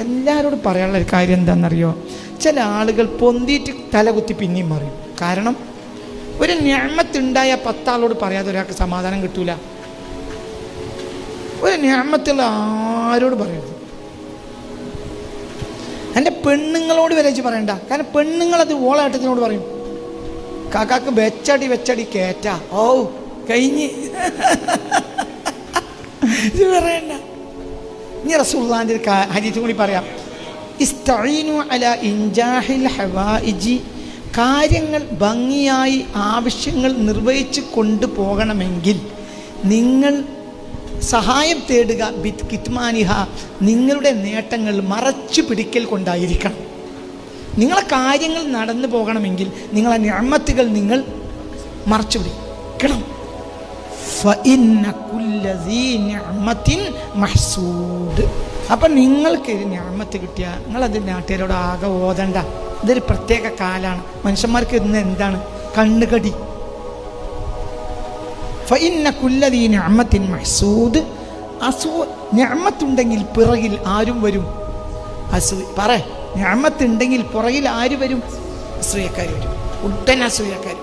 എല്ലാവരോടും പറയാനുള്ള ഒരു കാര്യം എന്താണെന്നറിയോ? ചില ആളുകൾ പൊന്തിയിട്ട് തലകുത്തി പിന്നെയും പറയും. കാരണം ഒരു നിഅമത്തുണ്ടായ 10 ആളോട് പറയാതെ ഒരാൾക്ക് സമാധാനം കിട്ടൂല. ഒരു നിഅമത്തുള്ള ആരോട് പറയരുത്. എൻ്റെ പെണ്ണുങ്ങളോട് വരെ പറയണ്ട. കാരണം പെണ്ണുങ്ങളത് ഓളേട്ടത്തിനോട് പറയും. കാക്കാക്ക് വെച്ചടി കേറ്റാ, ഓ കഴിഞ്ഞ് ഇത് പറയണ്ട. ഇനി റസൂലുള്ളാഹിന്റെ ഹദീസ് കൂടി പറയാം. ഇസ്തഈനു അലാ ഇൻജാഹിൽ ഹവായിജി, കാര്യങ്ങൾ ഭംഗിയായി ആവശ്യങ്ങൾ നിർവഹിച്ച് കൊണ്ടുപോകണമെങ്കിൽ നിങ്ങൾ സഹായം തേടുക ബിത് കിത്മാനിഹ, നിങ്ങളുടെ നേട്ടങ്ങൾ മറച്ചു പിടിക്കൽ കൊണ്ടായിരിക്കണം. നിങ്ങളെ കാര്യങ്ങൾ നടന്നു പോകണമെങ്കിൽ നിങ്ങളെ നിഅമത്തുകൾ നിങ്ങൾ മറച്ചു പിടിക്കണം. ഫഇന്ന കുല്ല ദീ നിഅമത്തിൻ മഹ്സൂദ്. അപ്പം നിങ്ങൾക്ക് ഒരു നിഅമത്ത് കിട്ടിയാൽ നിങ്ങളത് നാട്ടുകാരോട് ആകെ ഓതണ്ട. ഇതൊരു പ്രത്യേക കാലാണ്. മനുഷ്യന്മാർക്ക് ഇന്ന് എന്താണ് കണ്ണുകടി. ഫഇന്ന കുല്ല ദീ നിഅമത്തിൻ മഹ്സൂദ്. നിഅമത്തുണ്ടെങ്കിൽ പിറകിൽ ആരും വരും. നിഅമത്തുണ്ടെങ്കിൽ പുറകിൽ ആര് വരും? അസൂയക്കാർ വരും. ഉടൻ അസൂയക്കാർ.